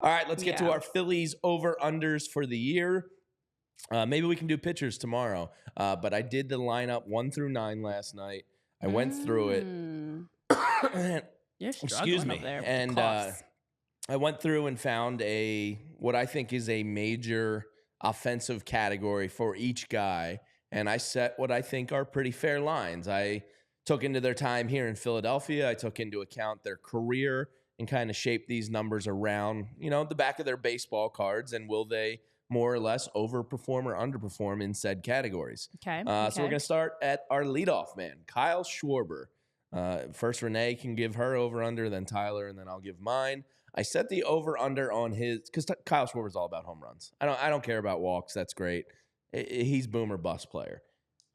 All right, let's get to our Phillies over-unders for the year. Maybe we can do pitchers tomorrow. But I did the lineup 1 through 9 last night. I went through it. You're struggling Excuse me. over there. And I went through and found what I think is a major offensive category for each guy. And I set what I think are pretty fair lines. I took into their time here in Philadelphia. I took into account their career and kind of shaped these numbers around, the back of their baseball cards. And will they more or less overperform or underperform in said categories? Okay. So we're going to start at our leadoff man, Kyle Schwarber. First, Renee can give her over-under, then Tyler, and then I'll give mine. I set the over-under on his because Kyle Schwarber's all about home runs. I don't care about walks. That's great. He's boom or bust player.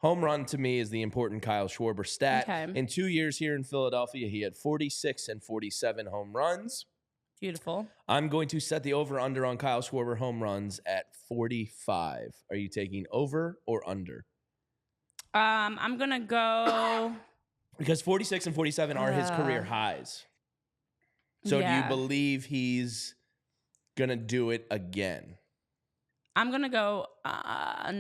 Home run to me is the important Kyle Schwarber stat. Okay. In 2 years here in Philadelphia, he had 46 and 47 home runs. Beautiful. I'm going to set the over-under on Kyle Schwarber home runs at 45. Are you taking over or under? I'm going to go... Because 46 and 47 are his career highs. So do you believe he's going to do it again? I'm going to go under.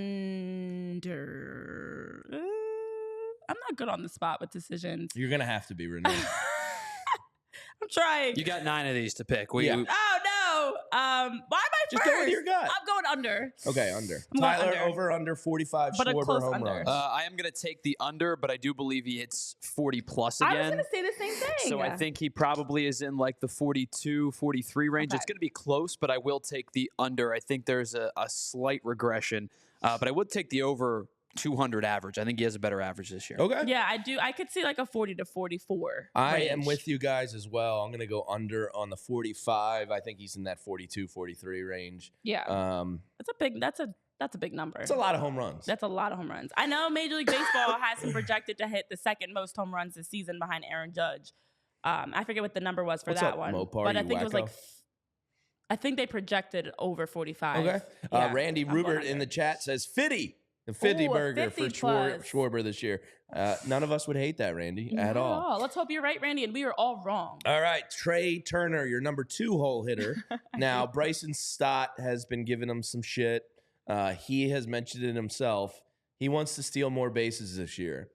I'm not good on the spot with decisions. You're going to have to be, Renee. I'm trying. You got 9 of these to pick. Oh, no. Why am I Just first? go with your gut. I'm going under. Okay, under. I'm Tyler, going under. under 45 But a Schwarber close home under. runs. I am going to take the under, but I do believe he hits 40-plus again. I was going to say the same thing. So I think he probably is in like the 42, 43 range. Okay. It's going to be close, but I will take the under. I think there's a slight regression, but I would take the over 200 average. I think he has a better average this year. Okay. Yeah, I do. I could see like a 40 to 44 I range. am with you guys as well. I'm going to go under on the 45. I think he's in that 42, 43 range. Yeah. That's a big number. It's a lot of home runs. That's a lot of home runs. I know Major League Baseball has him projected to hit the second most home runs this season behind Aaron Judge. I forget what the number was for What's that up, one. Mopar, but I you think it was wacko? like I think they projected over 45. Okay. Yeah, Randy I'm going Rubert in under. the chat says 50. The 50 Ooh, a burger 50 for plus. Schwarber this year. None of us would hate that, Randy, at all. Let's hope you're right, Randy, and we are all wrong. All right, Trea Turner, your number 2 hole hitter. Now, Bryson Stott has been giving him some shit. He has mentioned it himself. He wants to steal more bases this year.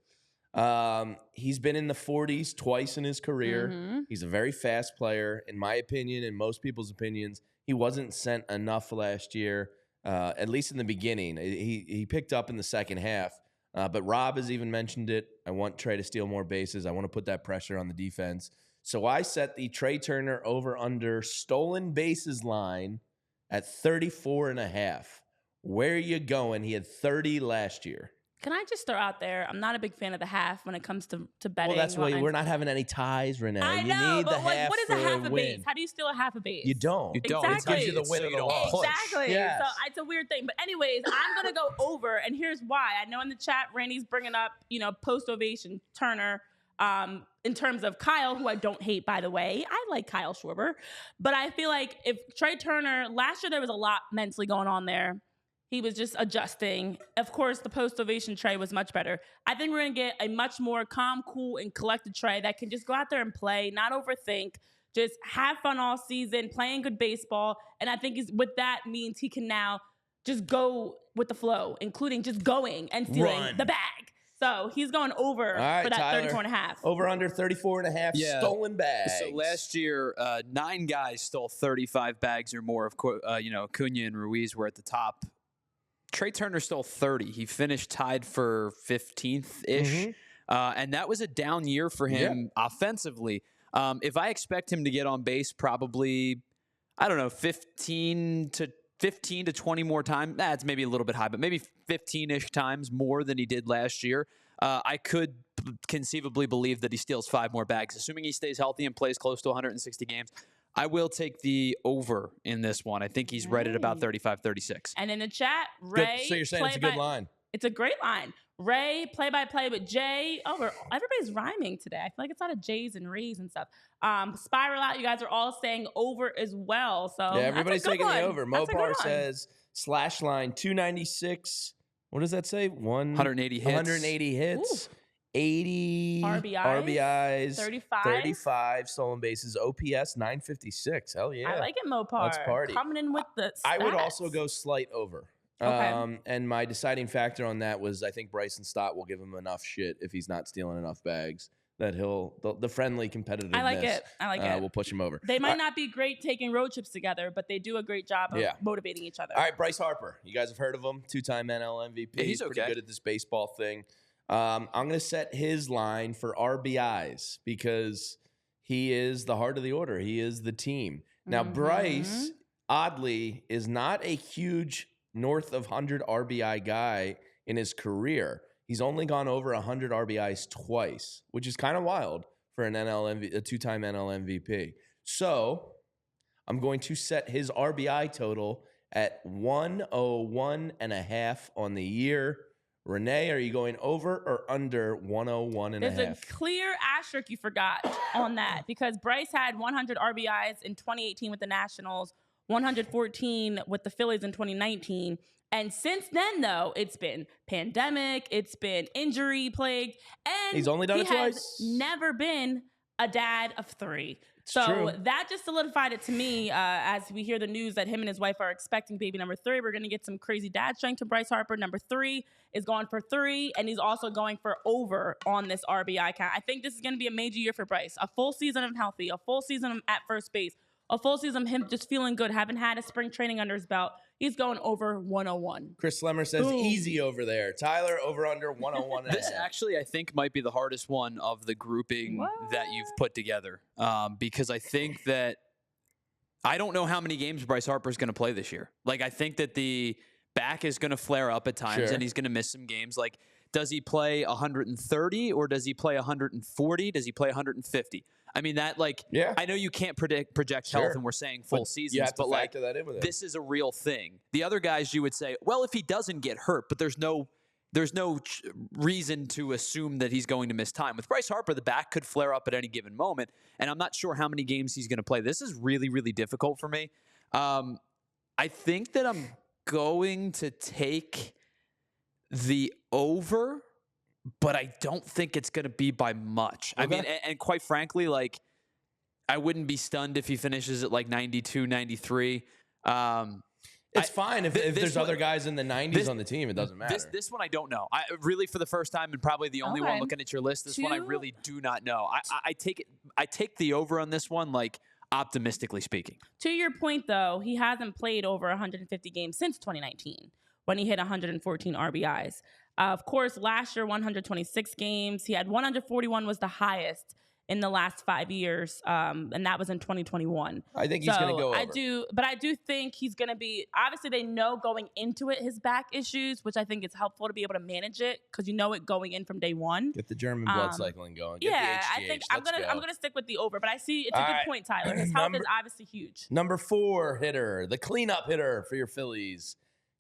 He's been in the 40s twice in his career. Mm-hmm. He's a very fast player. In my opinion, in most people's opinions, he wasn't sent enough last year. At least in the beginning. He picked up in the second half. But Rob has even mentioned it. I want Trea to steal more bases. I want to put that pressure on the defense. So I set the Trea Turner over-under stolen bases line at 34.5. Where are you going? He had 30 last year. Can I just throw out there, I'm not a big fan of the half when it comes to betting. Well, that's why we're not having any ties, Renee. I know, you need but the half what is for a half a win. base? How do you steal a half a base? You don't. You don't. Exactly. It gives you the win So or you the don't loss. push. Exactly. Yes. So it's a weird thing. But anyways, I'm going to go over, and here's why. I know in the chat, Randy's bringing up, post-ovation Turner in terms of Kyle, who I don't hate, by the way. I like Kyle Schwarber. But I feel like if Trea Turner, last year there was a lot mentally going on there. He was just adjusting. Of course, the post-ovation Trea was much better. I think we're going to get a much more calm, cool, and collected Trea that can just go out there and play, not overthink, just have fun all season, playing good baseball. And I think with that means he can now just go with the flow, including just going and stealing the bag. So he's going over right, for that Tyler. 34.5. Over under 34.5 stolen bags. So last year, 9 guys stole 35 bags or more. Of course, Acuna and Ruiz were at the top. Trea Turner stole 30. He finished tied for 15th-ish. And that was a down year for him offensively. If I expect him to get on base probably, 15 to 20 more times. That's maybe a little bit high, but maybe 15-ish times more than he did last year. I could conceivably believe that he steals 5 more bags. Assuming he stays healthy and plays close to 160 games, I will take the over in this one. I think he's right at about 35-36. And in the chat, Ray. Good. So you're saying it's a good line. It's a great line. Ray, play-by-play with Jay. Everybody's rhyming today. I feel like it's a lot of J's and Rays and stuff. Spiral Out, you guys are all saying over as well. So yeah, everybody's taking the over. Mopar says says slash line 296. What does that say? 180 hits. 180 hits. Ooh. 80 RBIs, 35 stolen bases, OPS 956. Hell yeah. I like it, Mopar. Let's party. Coming in with the stats. I would also go slight over. Okay. And my deciding factor on that was I think Bryson Stott will give him enough shit if he's not stealing enough bags that the friendly competitiveness. I like it. I like it. Will push him over. They might not be great taking road trips together, but they do a great job of motivating each other. All right, Bryce Harper. You guys have heard of him? 2-time NL MVP. Yeah, he's pretty okay. good at this baseball thing. I'm going to set his line for RBIs because he is the heart of the order. He is the team. Now, Bryce, oddly, is not a huge north of 100 RBI guy in his career. He's only gone over 100 RBIs twice, which is kind of wild for a 2-time NL MVP. So I'm going to set his RBI total at 101.5 on the year. Renee, are you going over or under 101.5? There's a clear asterisk you forgot on that because Bryce had 100 RBIs in 2018 with the Nationals, 114 with the Phillies in 2019. And since then, though, it's been pandemic, it's been injury plagued, and he's only done it twice. Has never been a dad of 3. It's so true. That just solidified it to me as we hear the news that him and his wife are expecting baby number 3. We're going to get some crazy dad strength to Bryce Harper. Number 3 is going for 3, and he's also going for over on this RBI count. I think this is going to be a major year for Bryce. A full season of healthy, a full season at first base, a full season of him just feeling good, haven't had a spring training under his belt. He's going over 101. Chris Slemmer says easy over there. Tyler, over under 101. This actually, I think, might be the hardest one of the grouping that you've put together because I think that I don't know how many games Bryce Harper is going to play this year. Like, I think that the back is going to flare up at times and he's going to miss some games. Like, does he play 130 or does he play 140? Does he play 150? I mean, that, like, I know you can't project health and we're saying full seasons, you have to but factor that in with it. This is a real thing. The other guys you would say, well, if he doesn't get hurt, but there's no reason to assume that he's going to miss time. With Bryce Harper, the back could flare up at any given moment, and I'm not sure how many games he's going to play. This is really, really difficult for me. I think that I'm going to take the over, but I don't think it's going to be by much. Okay. I mean, and quite frankly, like, I wouldn't be stunned if he finishes at like 92, 93. It's fine if there's other guys in the 90s on the team. It doesn't matter. This one I don't know. I really, for the first time, and probably the only one looking at your list, this one I really do not know. I take the over on this one, like, optimistically speaking. To your point, though, he hasn't played over 150 games since 2019 when he hit 114 RBIs. Of course, last year, 126 games. He had 141 was the highest in the last 5 years, and that was in 2021. I think he's going to go over. I do think he's going to be, obviously they know going into it his back issues, which I think is helpful to be able to manage it because you know it going in from day one. Get the German blood cycling going. Get I think I'm gonna stick with the over, but I see it's a good point, Tyler. His health is obviously huge. Number 4 hitter, the cleanup hitter for your Phillies.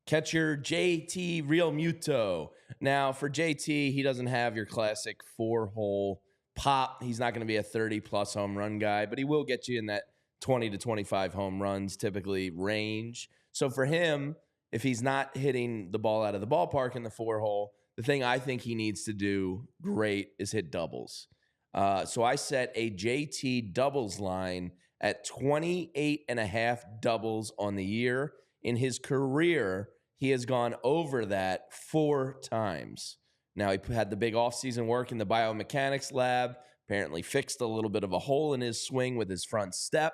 Catcher JT Real Muto. Now, for JT, he doesn't have your classic 4-hole pop. He's not going to be a 30-plus home run guy, but he will get you in that 20 to 25 home runs, typically, range. So for him, if he's not hitting the ball out of the ballpark in the 4-hole, the thing I think he needs to do great is hit doubles. So I set a JT doubles line at 28.5 doubles on the year. In his career, he has gone over that 4 times. Now, he had the big offseason work in the biomechanics lab, apparently fixed a little bit of a hole in his swing with his front step.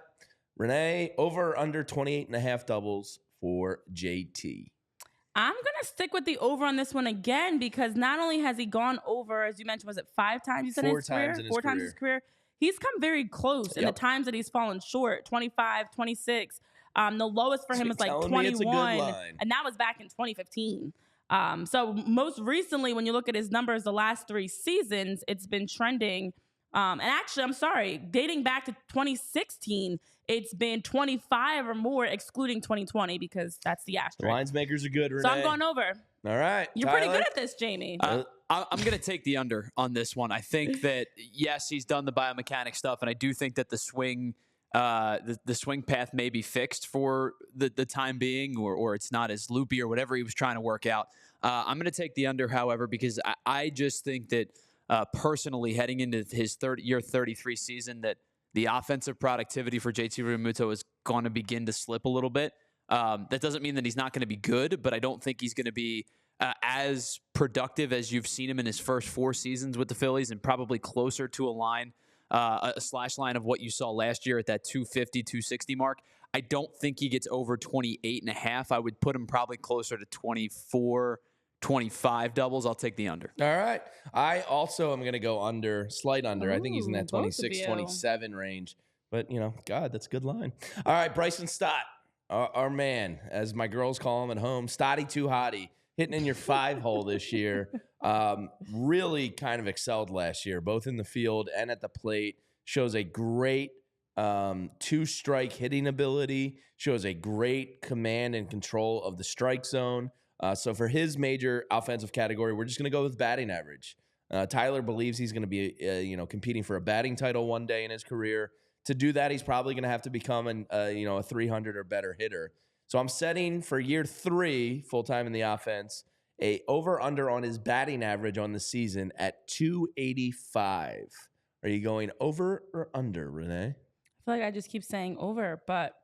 Renee, over or under 28.5 doubles for JT? I'm going to stick with the over on this one again because not only has he gone over, as you mentioned, was it 5 times you said 4 times in his career? 4 times in his career. He's come very close in the times that he's fallen short, 25, 26. The lowest for him was like 21, and that was back in 2015. So most recently, when you look at his numbers, the last 3 seasons, it's been trending. And actually, I'm sorry, dating back to 2016, it's been 25 or more, excluding 2020, because that's the asterisk. The lines makers are good, Renee. So I'm going over. All right. You're Tyler? pretty good at this, Jamie. I'm going to take the under on this one. I think that, yes, he's done the biomechanic stuff, and I do think that the swing the swing path may be fixed for the time being, or it's not as loopy or whatever he was trying to work out. I'm going to take the under, however, because I just think that personally heading into his year 33 season that the offensive productivity for JT Realmuto is going to begin to slip a little bit. That doesn't mean that he's not going to be good, but I don't think he's going to be as productive as you've seen him in his first 4 seasons with the Phillies, and probably closer to a slash line of what you saw last year at that 250, 260 mark. I don't think he gets over 28.5. I would put him probably closer to 24, 25 doubles. I'll take the under. All right. I also am going to go under, slight under. I think he's in that Ooh, both of 26, you. 27 range. But, God, that's a good line. All right, Bryson Stott, our man, as my girls call him at home, Stotty Too Hottie, hitting in your 5-hole this year. Really kind of excelled last year, both in the field and at the plate. Shows a great 2-strike hitting ability. Shows a great command and control of the strike zone. So for his major offensive category, we're just going to go with batting average. Tyler believes he's going to be, competing for a batting title one day in his career. To do that, he's probably going to have to become a 300 or better hitter. So I'm setting for year 3, full-time in the offense, a over-under on his batting average on the season at 285. Are you going over or under, Renee? I feel like I just keep saying over, but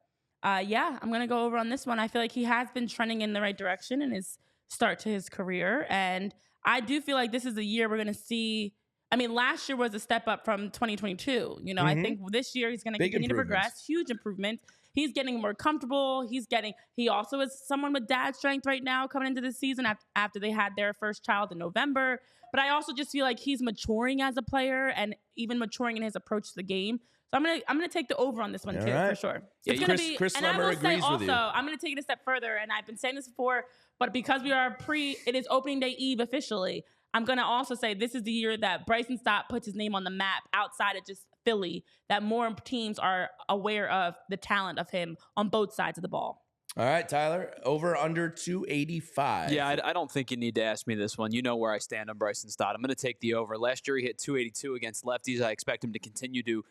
yeah, I'm going to go over on this one. I feel like he has been trending in the right direction in his start to his career. And I do feel like this is a year we're going to see. I mean, last year was a step up from 2022. I think this year he's going to continue to progress. Huge improvements. He's getting more comfortable. He also is someone with dad strength right now coming into the season after they had their first child in November. But I also just feel like he's maturing as a player and even maturing in his approach to the game. So I'm gonna take the over on this one too, for sure. Yeah, it's gonna be, Chris and Lummer I will say agrees with you. also, I'm gonna take it a step further, and I've been saying this before, but because it is opening day eve officially, I'm gonna also say this is the year that Bryson Stott puts his name on the map outside of just Philly, that more teams are aware of the talent of him on both sides of the ball. All right, Tyler, over under 285. Yeah, I don't think you need to ask me this one. You know where I stand on Bryson Stott. I'm going to take the over. Last year he hit 282 against lefties. I expect him to continue to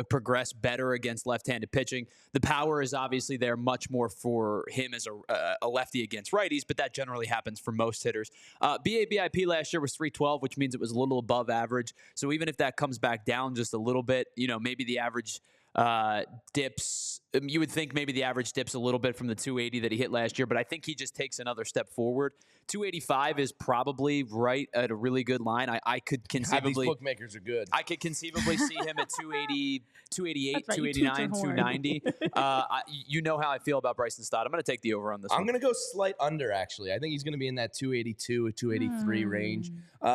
progress better against left-handed pitching. The power is obviously there much more for him as a lefty against righties, but that generally happens for most hitters. BABIP last year was 312, which means it was a little above average. So even if that comes back down just a little bit, maybe the average dips. You would think maybe the average dips a little bit from the 280 that he hit last year, but I think he just takes another step forward. 285 is probably right at a really good line. I could conceivably. These bookmakers are good. I could conceivably see him at 280, 288, right, 289, 290. You know how I feel about Bryson Stott. I'm going to take the over on this one. I'm going to go slight under, actually. I think he's going to be in that 282 or 283 range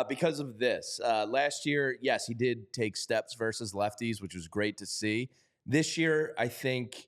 because of this. Last year, yes, he did take steps versus lefties, which was great to see. This year, I think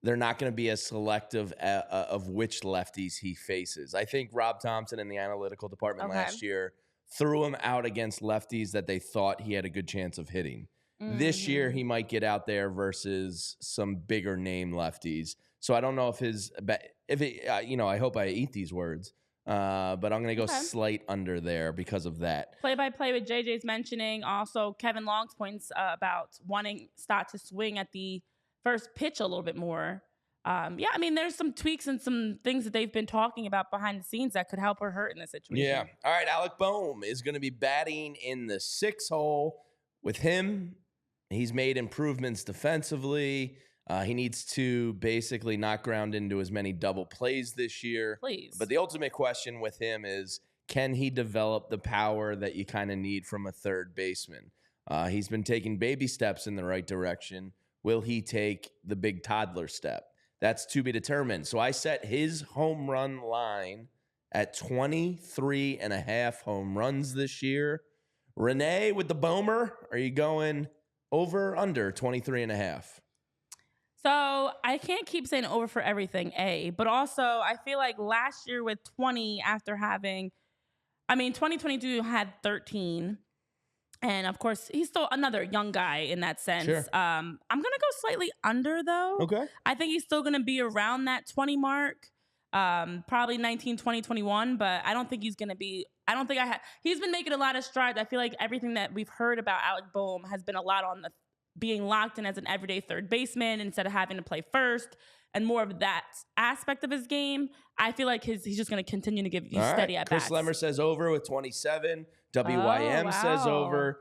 they're not going to be as selective of which lefties he faces. I think Rob Thompson in the analytical department last year threw him out against lefties that they thought he had a good chance of hitting. This year, he might get out there versus some bigger name lefties. So I don't know I hope I eat these words. But I'm going to go slight under there because of that. Play-by-play with JJ's mentioning also Kevin Long's points about wanting Stott to swing at the first pitch a little bit more. There's some tweaks and some things that they've been talking about behind the scenes that could help or hurt in this situation. Yeah. All right, Alec Boehm is going to be batting in the 6-hole. With him, he's made improvements defensively. He needs to basically not ground into as many double plays this year. Please. But the ultimate question with him is, can he develop the power that you kind of need from a third baseman? He's been taking baby steps in the right direction. Will he take the big toddler step? That's to be determined. So I set his home run line at 23.5 home runs this year. Renee, with the Boehmer, are you going over or under 23.5? So I can't keep saying over for everything, but also I feel like last year with 20 after having, 2022 had 13. And of course, he's still another young guy in that sense. Sure. I'm going to go slightly under though. Okay. I think he's still going to be around that 20 mark. Probably 19, 20, 21, but I don't think he's going to be, he's been making a lot of strides. I feel like everything that we've heard about Alec Boehm has been a lot on the being locked in as an everyday third baseman instead of having to play first. and more of that aspect of his game, I feel like he's just going to continue to give you All steady right. at Chris bats. Lemmer says over with 27. WYM says wow. over.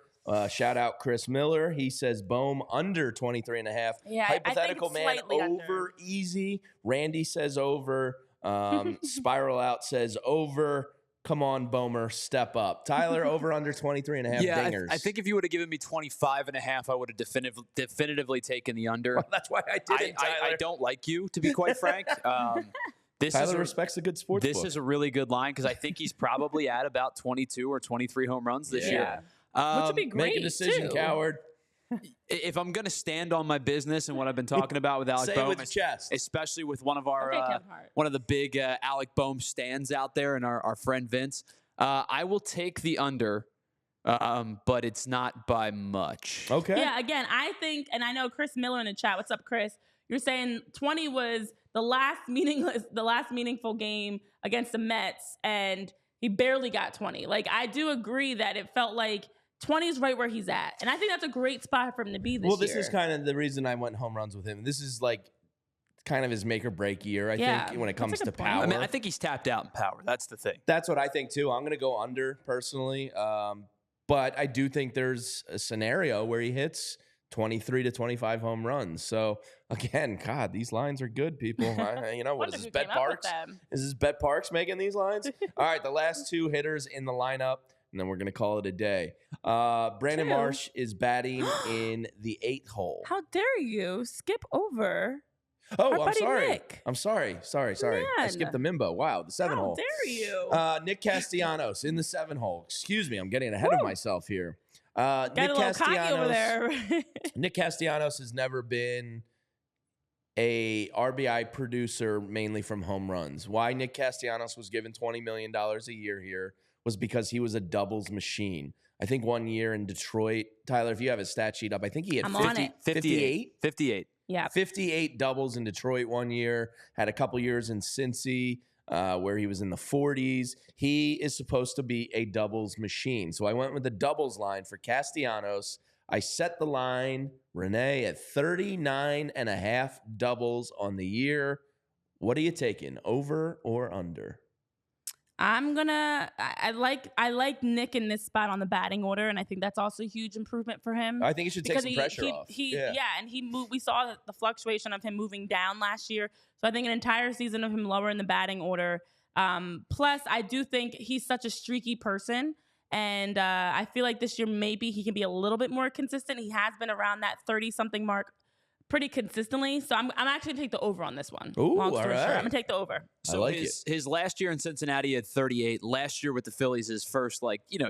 Shout out Chris Miller. He says Bohm under 23 and a half. Yeah, I think Hypothetical it's man slightly over under. easy. Randy says over. Spiral out says over. Come on, Bomer, step up. Tyler, over under 23 and a half dingers. I think if you would have given me 25 and a half, I would have definitively taken the under. Well, that's why I did it, Tyler. I don't like you, to be quite frank. Tyler respects a good sports This book. is a really good line because I think he's probably at about 22 or 23 home runs this year. Which would be great, Make a decision, too. coward. If I'm going to stand on my business and what I've been talking about with Alec Say it Bohm, with your chest. especially with one of our Okay, Kevin Hart. one of the big Alec Bohm stands out there, and our friend Vince, I will take the under, but it's not by much. Okay. Yeah, again, I think, and I know Chris Miller in the chat. What's up, Chris? You're saying 20 was the last meaningful game against the Mets, and he barely got 20. Like, I do agree that it felt like 20 is right where he's at. And I think that's a great spot for him to be this year. Well, this is kind of the reason I went home runs with him. This is like kind of his make or break year, I think, when it comes to point. power. I mean, I think he's tapped out in power. That's the thing. That's what I think too. I'm going to go under personally. But I do think there's a scenario where he hits 23 to 25 home runs. So again, God, these lines are good, people. What Wonder is this, who Bet came up with Parks? them. Is this Bet Parks making these lines? All right, the last two hitters in the lineup, and then we're going to call it a day. Brandon Two? Marsh is batting in the 8th hole. How dare you skip over Oh, our I'm buddy sorry. Nick. I'm sorry. I Man. skipped the Mimbo. Wow, the 7 How hole. dare you? Nick Castellanos in the 7 hole. Excuse me, I'm getting ahead of myself here. Got Nick a little cocky over there. Nick Castellanos has never been a RBI producer mainly from home runs. Why Nick Castellanos was given $20 million a year here was because he was a doubles machine. I think one year in Detroit, Tyler, if you have his stat sheet up, I think he had I'm on it. 58? 58. Yeah. 58 doubles in Detroit one year, had a couple years in Cincy where he was in the 40s. He is supposed to be a doubles machine. So I went with the doubles line for Castellanos. I set the line, Renee, at 39 and a half doubles on the year. What are you taking, over or under? I like Nick in this spot on the batting order, and I think that's also a huge improvement for him. I think he should take some pressure off. And he moved. We saw the fluctuation of him moving down last year. So I think an entire season of him lower in the batting order. Plus, I do think he's such a streaky person, and I feel like this year maybe he can be a little bit more consistent. He has been around that 30-something mark pretty consistently. So I'm actually going to take the over on this one. Ooh, long story all right. short. I'm going to take the over. So I like his last year in Cincinnati at 38. Last year with the Phillies, his first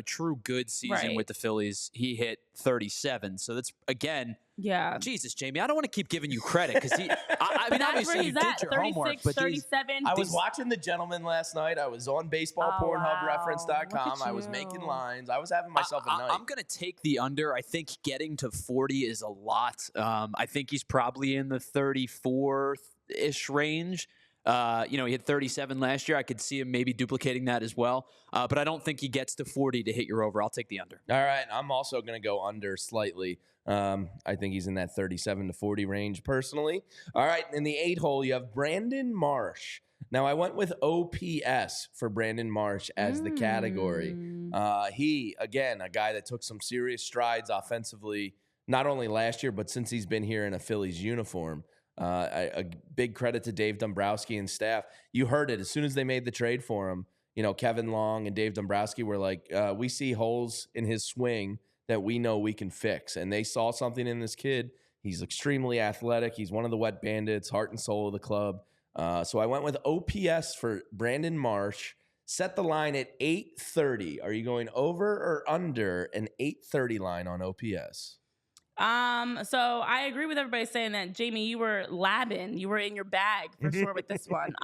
true good season Right. with the Phillies, he hit 37. So that's again, Yeah. Jesus, Jamie, I don't want to keep giving you credit because I mean, That's obviously where you he's did at, your 36, homework, but 37. I was watching The Gentleman last night. I was on baseballpornhubreference.com. Wow. Look at I was you. making lines. I was having myself a night. I'm going to take the under. I think getting to 40 is a lot. I think he's probably in the 34-ish range. He had 37 last year. I could see him maybe duplicating that as well. But I don't think he gets to 40 to hit your over. I'll take the under. All right. I'm also going to go under slightly. I think he's in that 37 to 40 range personally. All right. In the 8 hole, you have Brandon Marsh. Now, I went with OPS for Brandon Marsh as the category. He, again, a guy that took some serious strides offensively, not only last year, but since he's been here in a Phillies uniform. A big credit to Dave Dombrowski and staff. You heard it. As soon as they made the trade for him, Kevin Long and Dave Dombrowski were like, we see holes in his swing that we know we can fix. And they saw something in this kid. He's extremely athletic. He's one of the wet bandits, heart and soul of the club. So I went with OPS for Brandon Marsh. Set the line at 830. Are you going over or under an 830 line on OPS? So I agree with everybody saying that, Jamie, you were labbing. You were in your bag for sure with this one.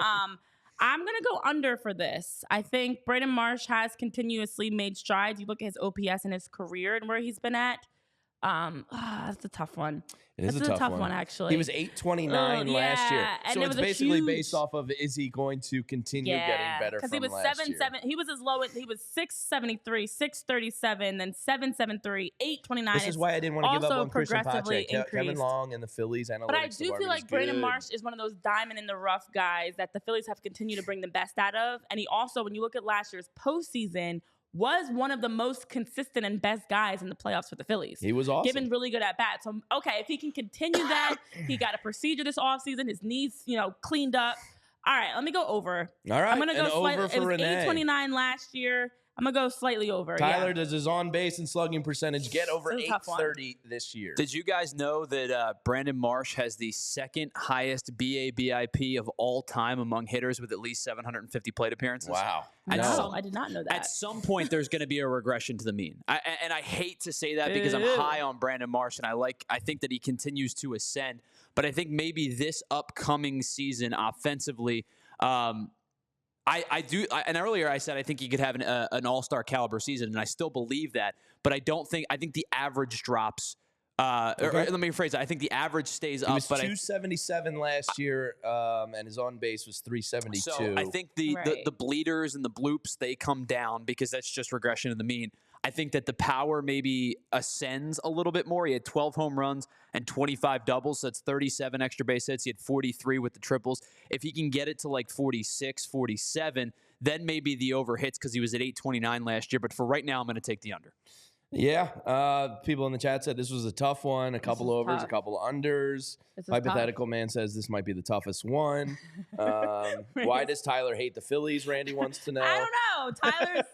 I'm going to go under for this. I think Brandon Marsh has continuously made strides. You look at his OPS in his career and where he's been at. That's a tough one. It is This a tough one, actually. He was 829 last year. Yeah, and So it it's was a basically huge- based off of, is he going to continue getting better because from he was last year? He was as low as he was 673, 637, then 773, 829. This is why I didn't want to give up also on Christian progressively Pache. Kevin increased. Long and the Phillies analytics But I do feel department like is Brandon good. Marsh is one of those diamond in the rough guys that the Phillies have continued to bring the best out of. And he also, when you look at last year's postseason, was one of the most consistent and best guys in the playoffs for the Phillies. He was awesome. Given really good at bat. So, okay, if he can continue that, he got a procedure this offseason, his knees, cleaned up. All right, let me go over. All right, I'm going to go slightly. over for It was Renee. 829 last year. I'm going to go slightly over. Tyler, yeah. does his on-base and slugging percentage get over This is a tough one. 830 this year? Did you guys know that Brandon Marsh has the second highest BABIP of all time among hitters with at least 750 plate appearances? Wow. At No, some- I did not know that. At some point, there's going to be a regression to the mean. And I hate to say that because I'm Ew. high on Brandon Marsh, and I think that he continues to ascend. But I think maybe this upcoming season offensively, I do. And earlier I said I think he could have an all-star caliber season, and I still believe that. But I think the average drops. Or let me rephrase it. I think the average stays He up. was But 277 last year, and his on-base was 372. So I think the bleeders and the bloops, they come down because that's just regression to the mean. I think that the power maybe ascends a little bit more. He had 12 home runs and 25 doubles. So that's 37 extra base hits. He had 43 with the triples. If he can get it to like 46, 47, then maybe the over hits because he was at 829 last year. But for right now, I'm going to take the under. Yeah, people in the chat said this was a tough one. A couple overs, tough. a couple unders. This is Hypothetical man says this might be the toughest one. Why does Tyler hate the Phillies? Randy wants to know. I don't know. Tyler's,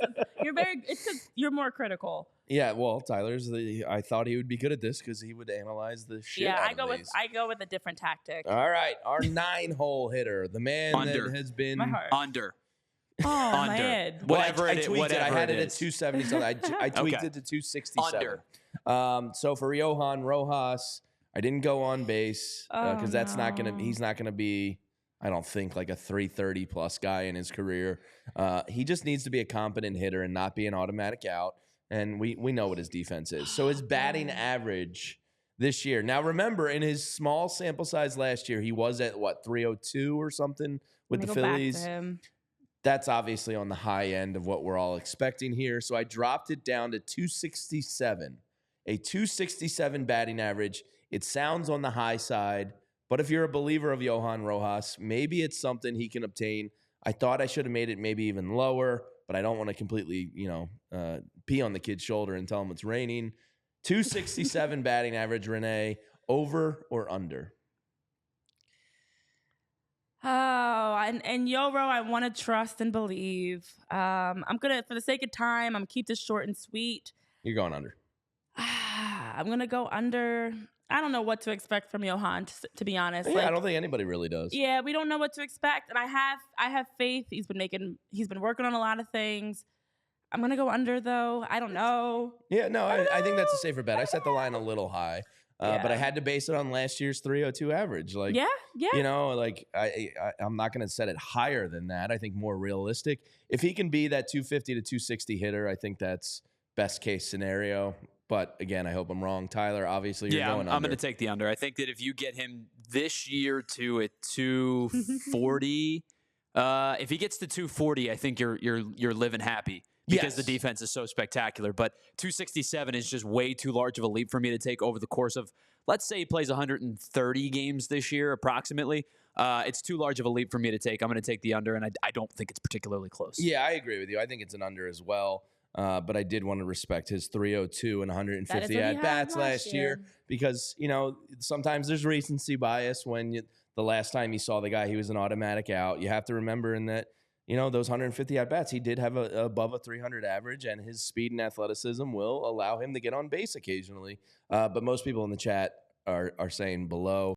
it's 'cause you're more critical. Yeah, well, I thought he would be good at this because he would analyze the shit out I of go these. I go with a different tactic. All right, our 9-hole hitter, the man Under. that has been My heart. Under. Oh, Under. man. Whatever I it is. tweaked it. I Whatever had it it at is. 270 something. I tweaked Okay. it to 267. Under. So for Johan Rojas, I didn't go on base because Oh, he's not gonna be, I don't think, like a 330 plus guy in his career. He just needs to be a competent hitter and not be an automatic out. And we know what his defense is. So his batting average this year. Now remember, in his small sample size last year, he was at 302 or something with the Let me go back to Phillies. him. That's obviously on the high end of what we're all expecting here. So I dropped it down to 267, a 267 batting average. It sounds on the high side, but if you're a believer of Johan Rojas, maybe it's something he can obtain. I thought I should have made it maybe even lower, but I don't want to completely, pee on the kid's shoulder and tell him it's raining. 267 batting average, Renee, over or under? Oh, and Yoro, I want to trust and believe. I'm gonna, for the sake of time, I'm gonna keep this short and sweet. You're going under. I'm gonna go under. I don't know what to expect from Johan, to be honest. Yeah, I don't think anybody really does. Yeah, we don't know what to expect, and I have faith. He's been working on a lot of things. I'm gonna go under though. I don't know. Yeah, no, I think that's a safer bet. I set the line a little high. But I had to base it on last year's 302 average. Like, Yeah. I'm not going to set it higher than that. I think more realistic. If he can be that 250 to 260 hitter, I think that's best case scenario. But again, I hope I'm wrong. Tyler, obviously you're going under. I'm going to take the under. I think that if you get him this year to a 240, if he gets to 240, I think you're living happy. Because the defense is so spectacular. But 267 is just way too large of a leap for me to take over the course of, let's say he plays 130 games this year, approximately. It's too large of a leap for me to take. I'm going to take the under, and I don't think it's particularly close. Yeah, I agree with you. I think it's an under as well. But I did want to respect his 302 and 150 at-bats last year. Because, sometimes there's recency bias when the last time you saw the guy, he was an automatic out. You have to remember in that, those 150 at-bats, he did have above a 300 average, and his speed and athleticism will allow him to get on base occasionally. But most people in the chat are saying below.